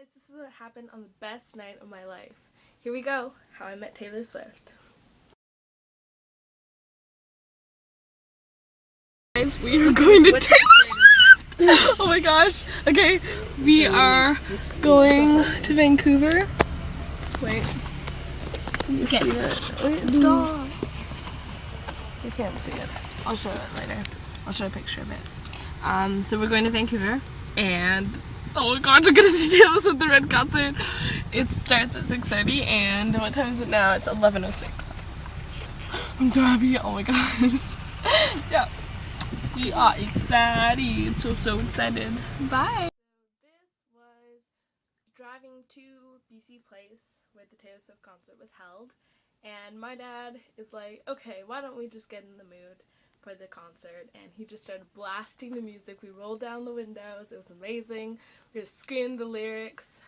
guys, this is what happened on the best night of my life. Here we go, how I met Taylor Swift. Guys, we are going to Taylor Swift! Oh my gosh. Okay, we are going to Vancouver. Wait. Let me see it. Wait, stop. You can't see it. I'll show it later. I'll show a picture of it. So we're going to Vancouver and oh my god, we're gonna see Taylor Swift at the Red concert. It starts at 6:30 and what time is it now? It's 11:06. I'm so happy. Oh my gosh. Yeah. We are excited. So excited. Bye. This was driving to BC Place where the Taylor Swift concert was held. And my dad is like, okay, why don't we just get in the mood for the concert? And he just started blasting the music. We rolled down the windows. It was amazing. We just screamed the lyrics.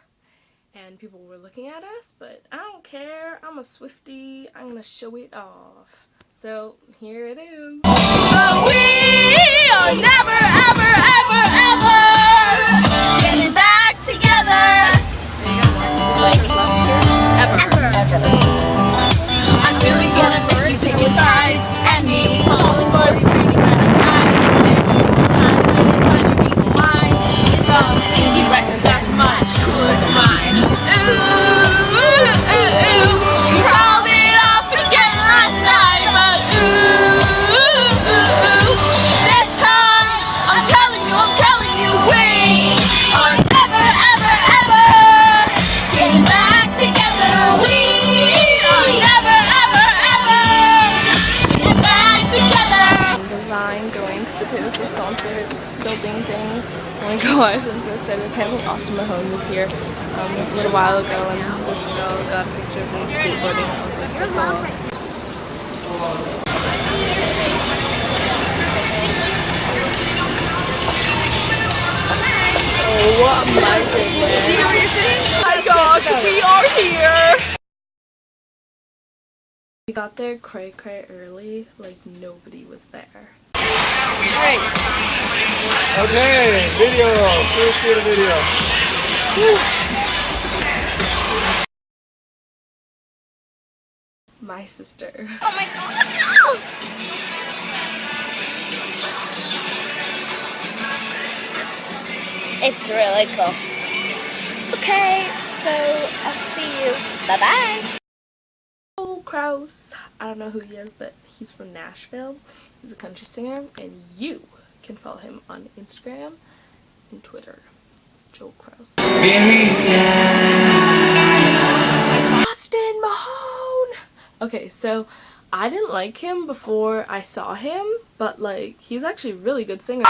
And people were looking at us, but I don't care. I'm a Swiftie. I'm going to show it off. So here it is. But we are never, ever, ever, ever getting back together. Like, ever. I'm really gonna miss you picking fights and me calling for screaming at a night. And you find your peace of mind. Some indie record that's much cooler than mine. Ooh, ooh, ooh, ooh. You called it off again last night, but ooh, ooh, ooh, ooh. This time, I'm telling you, we are never, ever, ever getting back together. We are never, ever, ever getting back together. The line going to the Taylor Swift concert, building thing. Oh my gosh, I'm so excited. Apparently Austin Mahone was here a little while ago, and this girl got a picture of me skateboarding. I was like, oh. Oh my goodness. Do you know where you're sitting? Oh my gosh, we are here! We got there cray early, like nobody was there. Okay, video. First shoot a video. Woo. My sister. Oh my gosh, no! It's really cool. Okay, so I'll see you. Bye-bye. Oh, Kraus. I don't know who he is, but he's from Nashville. He's a country singer, and you can follow him on Instagram and Twitter. Joel Kraus. Austin Mahone! Okay, so I didn't like him before I saw him, but like, he's actually a really good singer.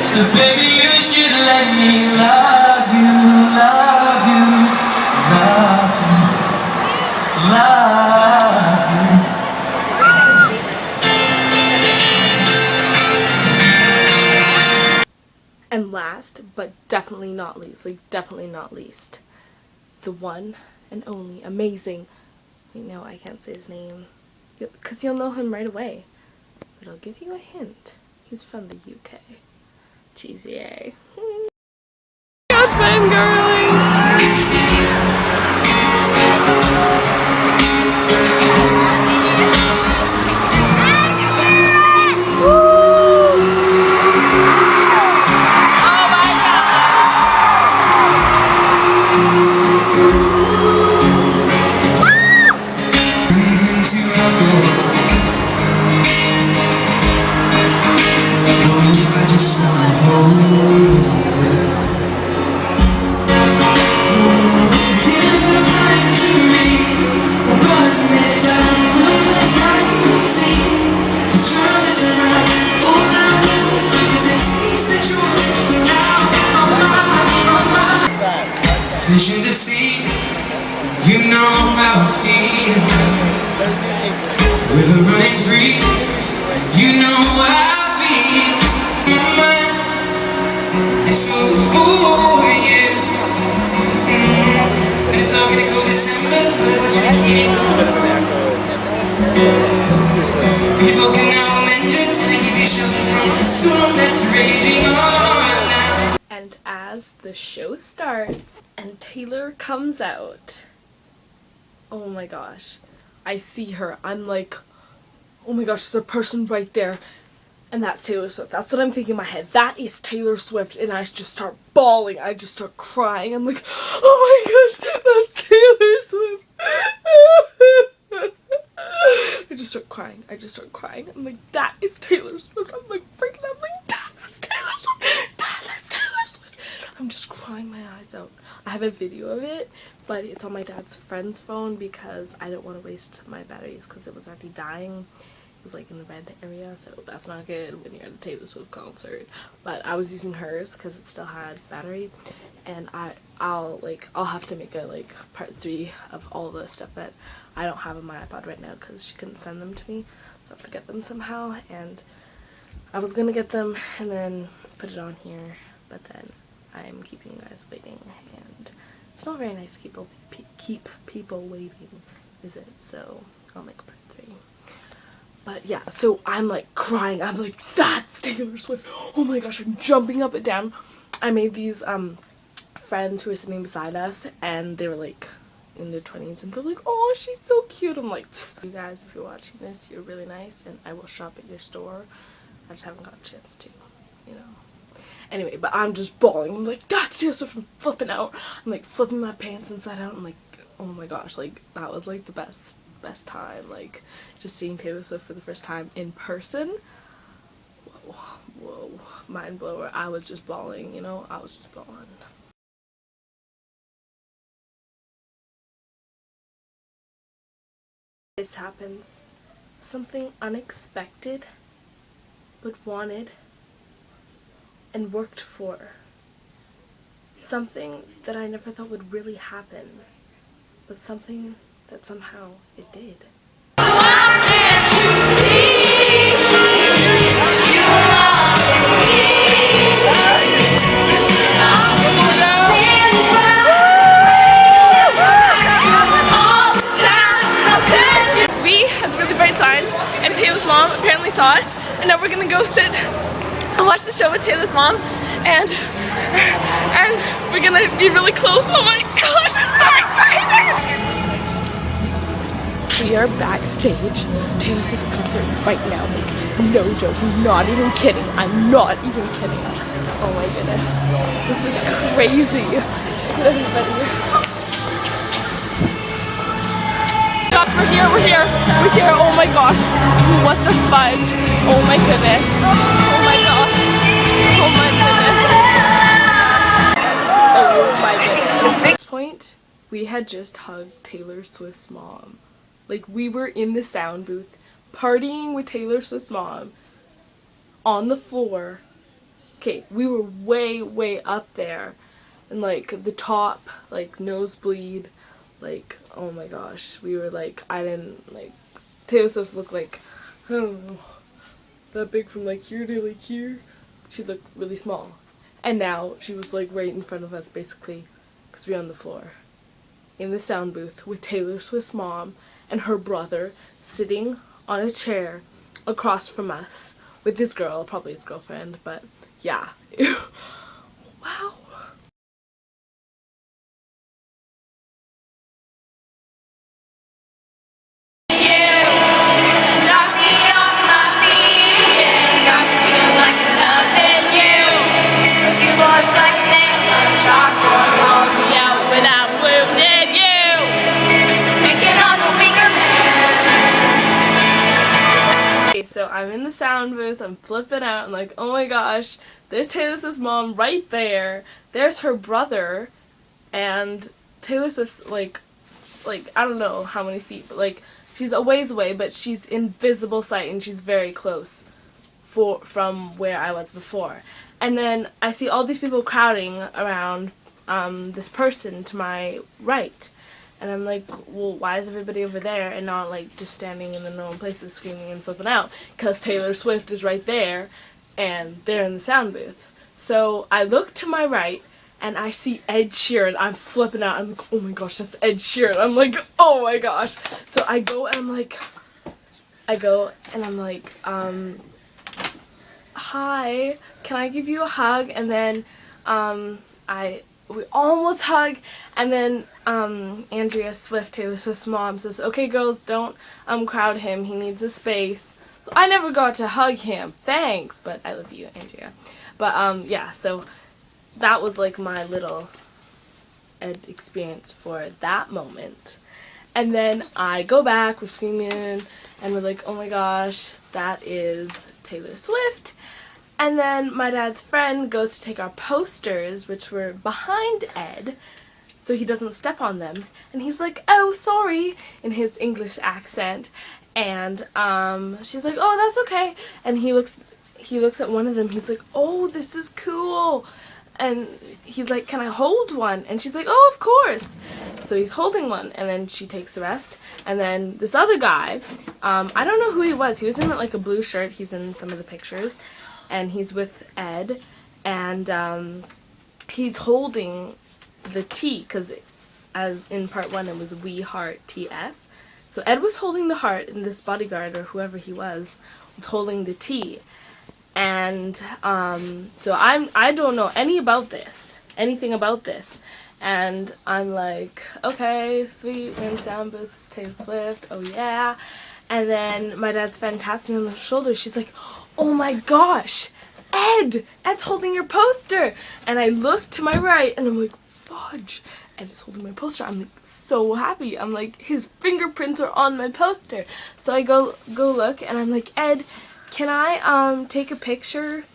So baby, you should let me love you, love you, love you, love you. And last, but definitely not least, the one and only amazing, wait no, I can't say his name, because you'll know him right away, but I'll give you a hint. He's from the UK. Cheesy, eh? Gosh, fangirling! Fish in the sea, you know how I feel. River running free, you know what I feel. My mind is so for you. And it's not gonna go December, but what you keep people can now mend it, and give you shelter from the storm that's raging on now. And as the show starts and Taylor comes out, oh my gosh, I see her. I'm like, oh my gosh, there's a person right there. And that's Taylor Swift. That's what I'm thinking in my head. That is Taylor Swift. And I just start bawling. I just start crying. I'm like, oh my gosh, that's Taylor Swift. I just start crying. I'm like, that is Taylor Swift. I'm like, freaking out. I'm like, Dad, that's Taylor Swift. Dad, that's Taylor Swift. I'm just crying my eyes out. I have a video of it, but it's on my dad's friend's phone because I don't want to waste my batteries because it was already dying. It was like in the red area, so that's not good when you're at a Taylor Swift concert. But I was using hers because it still had battery, and I'll have to make a part 3 of all the stuff that I don't have on my iPod right now because she couldn't send them to me, so I have to get them somehow. And I was gonna get them and then put it on here, but then I'm keeping you guys waiting, and it's not very nice to keep people waiting, is it? So I'll make part 3. But yeah, so I'm like crying. I'm like, that's Taylor Swift. Oh my gosh, I'm jumping up and down. I made these friends who were sitting beside us, and they were like in their 20s, and they're like, oh, she's so cute. I'm like, you guys, if you're watching this, you're really nice, and I will shop at your store. I just haven't got a chance to, you know. Anyway, but I'm just bawling. I'm like, that's Taylor Swift. I'm flipping out. I'm like flipping my pants inside out. I'm like, oh my gosh, like that was like the best time, like just seeing Taylor Swift for the first time in person. Whoa, mind blower. I was just bawling, you know. I was just bawling. This happens, something unexpected but wanted and worked for, something that I never thought would really happen, but something that somehow it did. We had really bright signs, and Taylor's mom apparently saw us, and now we're gonna go sit and watch the show with Taylor's mom, and we're gonna be really close. Oh my gosh, I'm so excited! We are backstage, Taylor Swift's concert right now, like, no joke, not even kidding, I'm not even kidding. Oh my goodness, this is crazy. Look at everybody. Gosh, we're here, oh my gosh, what the fudge, oh my goodness, oh my gosh, oh my goodness, oh my goodness. At this point, we had just hugged Taylor Swift's mom. Like, we were in the sound booth, partying with Taylor Swift's mom, on the floor. Okay, we were way up there, and like, the top, like, nosebleed, like, oh my gosh, we were like, Taylor Swift looked like, I don't know, that big from like here to like here. She looked really small. And now, she was like right in front of us, basically, because we were on the floor, in the sound booth, with Taylor Swift's mom, and her brother sitting on a chair across from us with this girl, probably his girlfriend, but yeah. Wow. So I'm in the sound booth, I'm flipping out, I'm like, oh my gosh, there's Taylor Swift's mom right there, there's her brother, and Taylor Swift's like, I don't know how many feet, but like, she's a ways away, but she's in visible sight, and she's very close from where I was before. And then I see all these people crowding around this person to my right, And I'm like, well, why is everybody over there and not like just standing in the normal places screaming and flipping out? Because Taylor Swift is right there and they're in the sound booth. So I look to my right and I see Ed Sheeran. I'm flipping out. I'm like, oh my gosh, that's Ed Sheeran. I'm like, oh my gosh. So I go and I'm like, hi, can I give you a hug? And then we almost hug, and then Andrea Swift, Taylor Swift's mom, says, okay girls, don't crowd him, he needs a space. So I never got to hug him, thanks, but I love you, Andrea. But yeah, so that was like my little Ed experience for that moment. And then I go back, we're screaming, and we're like, oh my gosh, that is Taylor Swift. And then my dad's friend goes to take our posters, which were behind Ed, so he doesn't step on them. And he's like, oh, sorry, in his English accent. And she's like, oh, that's okay. And he looks at one of them, he's like, oh, this is cool. And he's like, can I hold one? And she's like, oh, of course. So he's holding one, and then she takes the rest. And then this other guy, I don't know who he was. He was in like a blue shirt. He's in some of the pictures. And he's with Ed, and he's holding the T, because as in part 1 it was We Heart TS. So Ed was holding the heart, and this bodyguard, or whoever he was holding the T. And so I don't know anything about this. And I'm like, okay, sweet, we're in sound booths, Taylor Swift, oh yeah. And then my dad's friend taps me on the shoulder. She's like, oh my gosh, Ed's holding your poster. And I look to my right and I'm like, fudge, Ed's holding my poster. I'm like so happy. I'm like, his fingerprints are on my poster. So I go look and I'm like, Ed, can I take a picture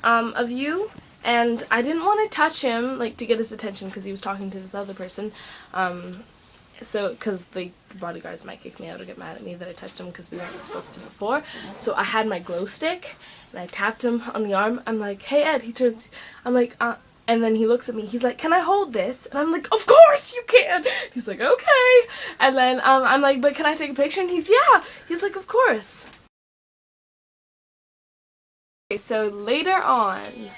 of you? And I didn't want to touch him, like, to get his attention because he was talking to this other person. So, because the bodyguards might kick me out or get mad at me that I touched him because we weren't supposed to before. So I had my glow stick, and I tapped him on the arm. I'm like, hey, Ed. He turns, I'm like, and then he looks at me. He's like, can I hold this? And I'm like, of course you can. He's like, okay. And then I'm like, but can I take a picture? And he's like, of course. Okay, so later on,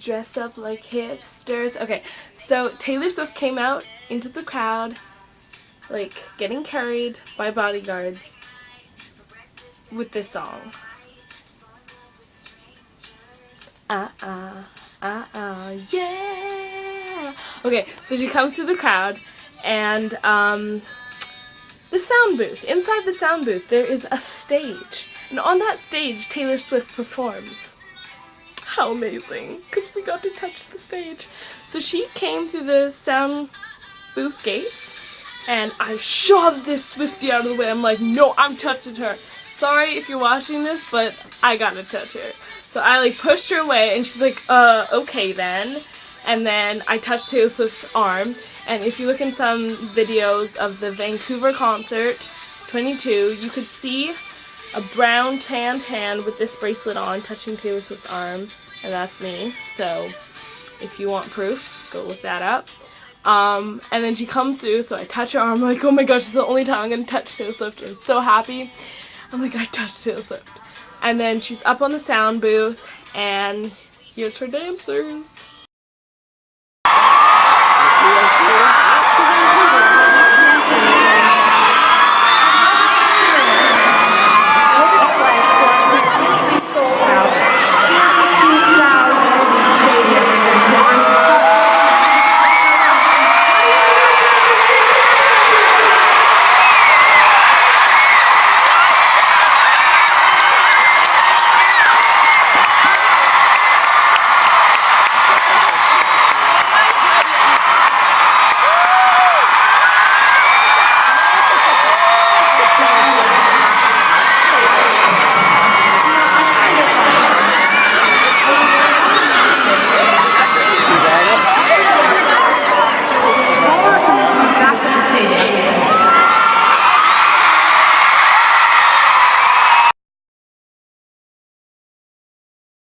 dress up like hipsters. Okay, so Taylor Swift came out into the crowd, like, getting carried by bodyguards with this song. Yeah! Okay, so she comes to the crowd, and the sound booth. Inside the sound booth, there is a stage. And on that stage, Taylor Swift performs. How amazing, because we got to touch the stage. So she came through the sound booth gates, and I shoved this Swiftie out of the way. I'm like, no, I'm touching her. Sorry if you're watching this, but I gotta touch her. So I like pushed her away, and she's like, okay then. And then I touched Taylor Swift's arm, and if you look in some videos of the Vancouver concert 22, you could see a brown tanned hand with this bracelet on touching Taylor Swift's arm, and that's me. So if you want proof, go look that up. And then she comes through, so I touch her arm. I'm like, oh my gosh, it's the only time I'm gonna touch Taylor Swift. I'm so happy. I'm like, I touched Taylor Swift. And then she's up on the sound booth, and here's her dancers.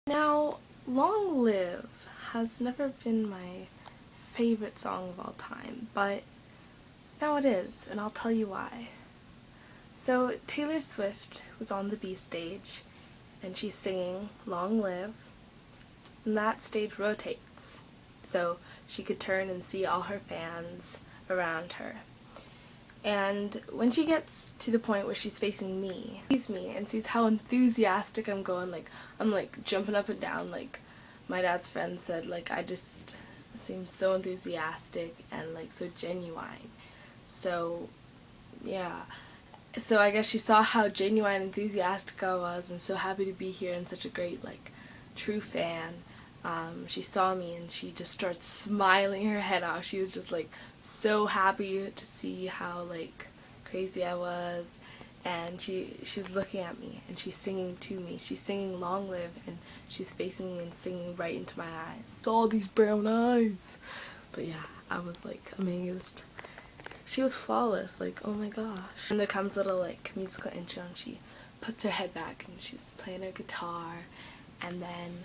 Now, Long Live has never been my favorite song of all time, but now it is, and I'll tell you why. So Taylor Swift was on the B stage, and she's singing Long Live, and that stage rotates, so she could turn and see all her fans around her. And when she gets to the point where she's facing me, sees me and sees how enthusiastic I'm going, like I'm like jumping up and down, like my dad's friend said, like I just seem so enthusiastic and like so genuine. So yeah, so I guess she saw how genuine and enthusiastic I was and so happy to be here and such a great like true fan. She saw me and she just started smiling her head off. She was just like so happy to see how like crazy I was, and she's looking at me and she's singing to me. She's singing Long Live and she's facing me and singing right into my eyes. All these brown eyes. But yeah, I was like amazed. She was flawless, like oh my gosh. And there comes a little like musical intro and she puts her head back and she's playing her guitar, and then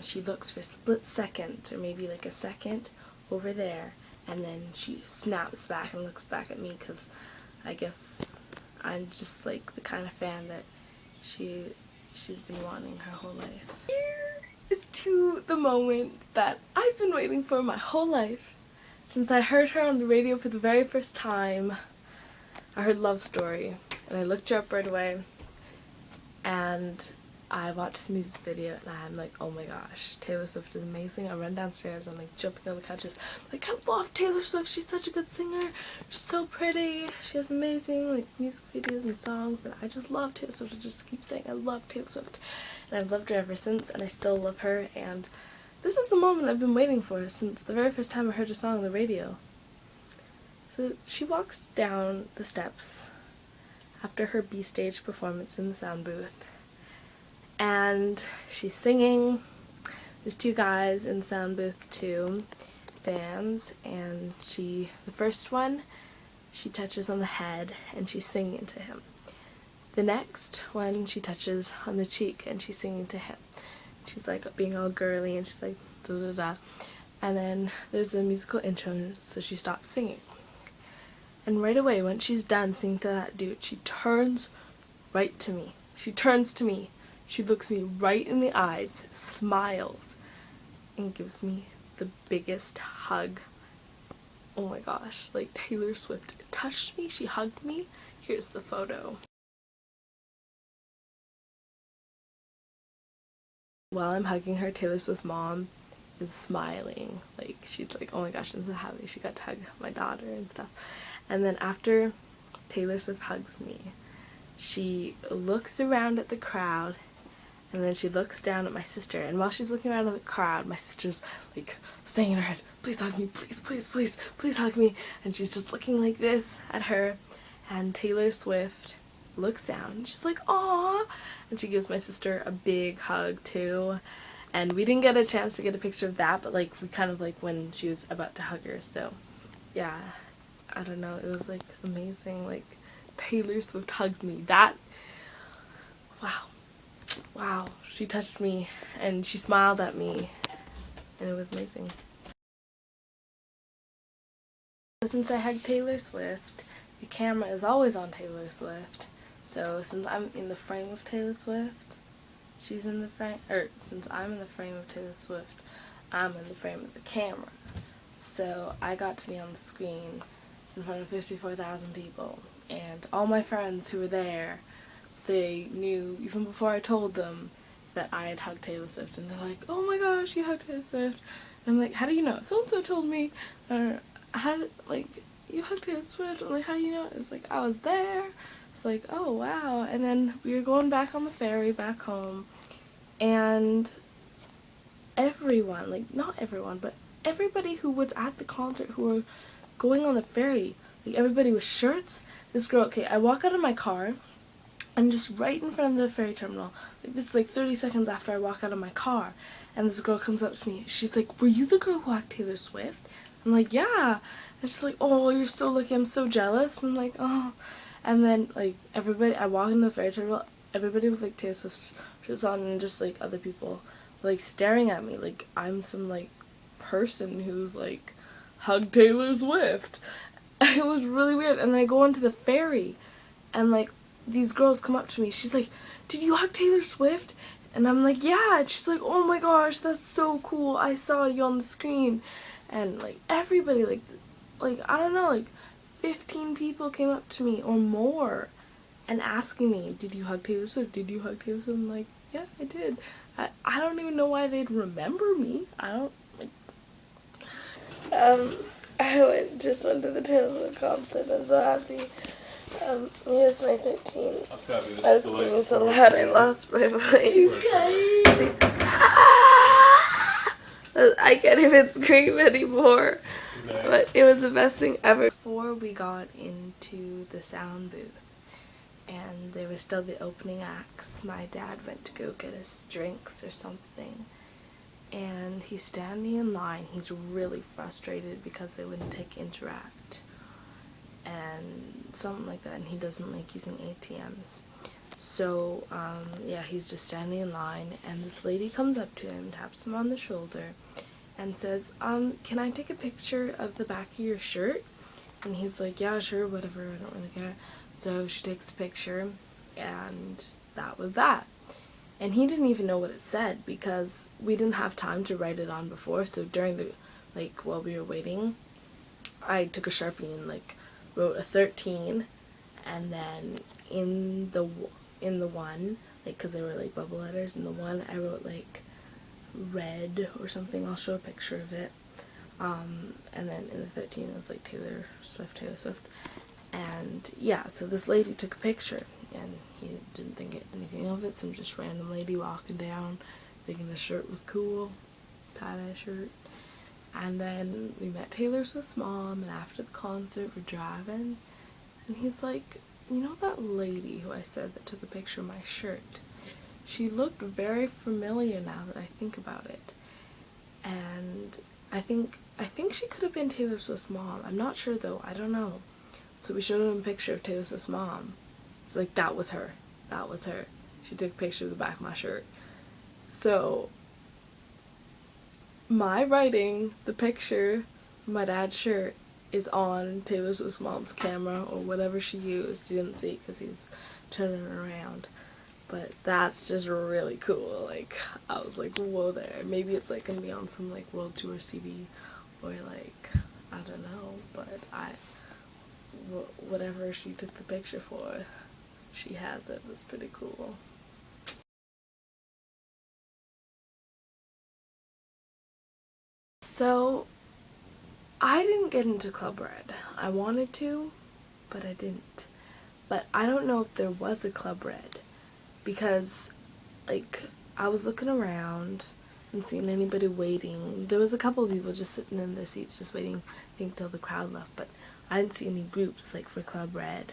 she looks for a split second, or maybe like a second, over there, and then she snaps back and looks back at me, because I guess I'm just like the kind of fan that she's been wanting her whole life. Here is to the moment that I've been waiting for my whole life. Since I heard her on the radio for the very first time, I heard Love Story, and I looked her up right away, and I watched the music video and I'm like, oh my gosh, Taylor Swift is amazing. I run downstairs, I'm like jumping on the couches, like I love Taylor Swift, she's such a good singer, she's so pretty, she has amazing like music videos and songs, and I just love Taylor Swift. I just keep saying I love Taylor Swift, and I've loved her ever since, and I still love her, and this is the moment I've been waiting for since the very first time I heard a song on the radio. So she walks down the steps after her B stage performance in the sound booth, and she's singing. There's two guys in the sound booth too, fans, and the first one, she touches on the head and she's singing to him. The next one, she touches on the cheek and she's singing to him. She's like being all girly and she's like da da da. And then there's a musical intro, so she stops singing. And right away, when she's done singing to that dude, she turns right to me. She turns to me. She looks me right in the eyes, smiles, and gives me the biggest hug. Oh my gosh, like Taylor Swift touched me, she hugged me. Here's the photo. While I'm hugging her, Taylor Swift's mom is smiling. Like, she's like, oh my gosh, I'm so happy she got to hug my daughter and stuff. And then after Taylor Swift hugs me, she looks around at the crowd, and then she looks down at my sister, and while she's looking around at the crowd, my sister's like saying in her head, please hug me, please, please, please, please hug me, and she's just looking like this at her, and Taylor Swift looks down, and she's like, aww, and she gives my sister a big hug too, and we didn't get a chance to get a picture of that, but like we kind of like when she was about to hug her, so yeah, I don't know, it was like amazing, like Taylor Swift hugged me, that, wow, she touched me and she smiled at me and it was amazing. Since I hugged Taylor Swift, the camera is always on Taylor Swift, so since I'm in the frame of Taylor Swift, she's in the frame, or since I'm in the frame of Taylor Swift, I'm in the frame of the camera. So I got to be on the screen in front of 54,000 people, and all my friends who were there, they knew even before I told them that I had hugged Taylor Swift, and they're like, oh my gosh, you hugged Taylor Swift. And I'm like, how do you know? So-and-so told me, or like, you hugged Taylor Swift. I'm like, how do you know? It's like, I was there. It's like, oh wow. And then we were going back on the ferry back home, and everyone, like not everyone, but everybody who was at the concert who were going on the ferry, like everybody with shirts. This girl, okay, I walk out of my car, I'm just right in front of the ferry terminal, like this is like 30 seconds after I walk out of my car, and this girl comes up to me, she's like, were you the girl who hugged Taylor Swift? I'm like, yeah. And she's like, oh, you're so lucky, I'm so jealous. And I'm like, oh. And then like everybody, I walk in the ferry terminal, everybody with like Taylor Swift shirts on, and just like other people like staring at me like I'm some like person who's like hug Taylor Swift. It was really weird. And then I go onto the ferry, and like these girls come up to me. She's like, "Did you hug Taylor Swift?" And I'm like, "Yeah." And she's like, "Oh my gosh, that's so cool. I saw you on the screen." And like everybody, like I don't know, like 15 people came up to me or more and asking me, "Did you hug Taylor Swift? Did you hug Taylor Swift?" I'm like, "Yeah, I did." I don't even know why they'd remember me. I don't like. I just went to the Taylor Swift concert. I'm so happy. It was my 13th. I was screaming so loud I lost my voice. I can't even scream anymore. But it was the best thing ever. Before we got into the sound booth, and there was still the opening acts, my dad went to go get us drinks or something. And he's standing in line. He's really frustrated because they wouldn't take Interact and something like that, and he doesn't like using ATMs. So yeah, he's just standing in line, and this lady comes up to him, taps him on the shoulder, and says, "Can I take a picture of the back of your shirt?" And he's like, "Yeah, sure, whatever, I don't really care." So she takes a picture, and that was that. And he didn't even know what it said because we didn't have time to write it on before. So during the, while we were waiting, I took a Sharpie and wrote a 13, and then in the one, because they were bubble letters, in the one I wrote red or something. I'll show a picture of it. And then in the 13 it was Taylor Swift. And yeah, so this lady took a picture, and he didn't think anything of it. Some just random lady walking down, thinking the shirt was cool, tie-dye shirt. And then we met Taylor Swift's mom, and after the concert we're driving, and he's like, "You know that lady who I said that took a picture of my shirt? She looked very familiar now that I think about it." And I think she could have been Taylor Swift's mom. I'm not sure though, I don't know. So we showed him a picture of Taylor Swift's mom. It's like, that was her. That was her. She took a picture of the back of my shirt. So my writing, the picture of my dad's shirt, is on Taylor Swift's mom's camera or whatever she used. You didn't see it because he was turning it around. But that's just really cool. I was like, whoa there. Maybe it's gonna be on some world tour CD or I don't know. But whatever she took the picture for, she has it. That's pretty cool. So I didn't get into Club Red. I wanted to, but I didn't. But I don't know if there was a Club Red, because I was looking around and seeing anybody waiting. There was a couple of people just sitting in their seats just waiting, I think, till the crowd left, but I didn't see any groups for Club Red.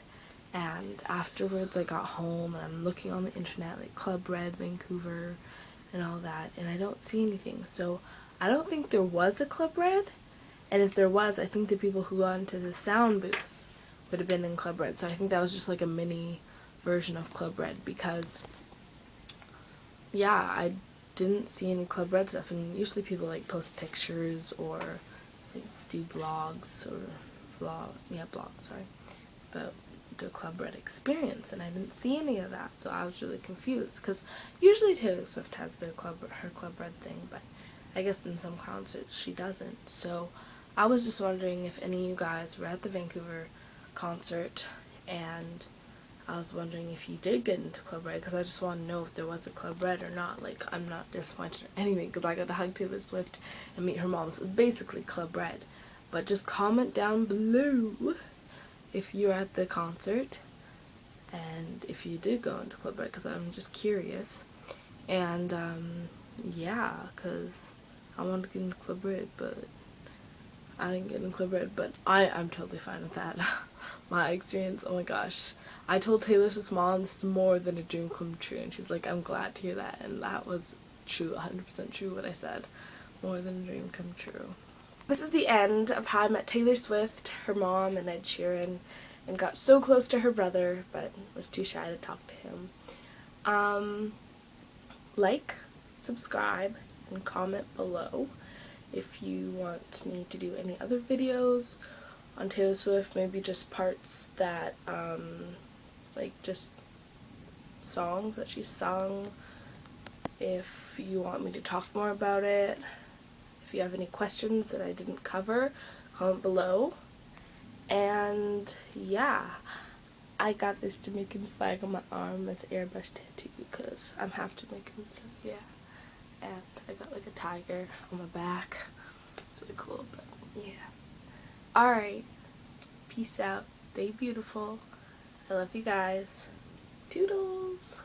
And afterwards I got home and I'm looking on the internet, Club Red Vancouver and all that, and I don't see anything. So I don't think there was a Club Red, and if there was, I think the people who got into the sound booth would have been in Club Red. So I think that was just a mini version of Club Red, because yeah, I didn't see any Club Red stuff, and usually people post pictures or do blogs or blogs, about the Club Red experience, and I didn't see any of that, so I was really confused, because usually Taylor Swift has her Club Red thing, but I guess in some concerts she doesn't. So I was just wondering if any of you guys were at the Vancouver concert, and I was wondering if you did get into Club Red, because I just want to know if there was a Club Red or not. I'm not disappointed or anything, because I got to hug Taylor Swift and meet her mom, so it's basically Club Red. But just comment down below if you're at the concert, and if you did go into Club Red, because I'm just curious. And yeah, because I wanted to get into Club Red, but I didn't get in Club Red, but I'm totally fine with that. My experience, oh my gosh. I told Taylor Swift's mom this is more than a dream come true, and she's like, "I'm glad to hear that," and that was true, 100% true what I said. More than a dream come true. This is the end of how I met Taylor Swift, her mom, and Ed Sheeran, and got so close to her brother, but was too shy to talk to him. Like, subscribe, and comment below if you want me to do any other videos on Taylor Swift, maybe just parts that, like just songs that she sung. If you want me to talk more about it, if you have any questions that I didn't cover, comment below. And yeah, I got this Jamaican flag on my arm as airbrush tattoo because I'm half Jamaican, so yeah. And I got like a tiger on my back. It's really cool, but yeah. Alright, peace out, stay beautiful. I love you guys. Toodles!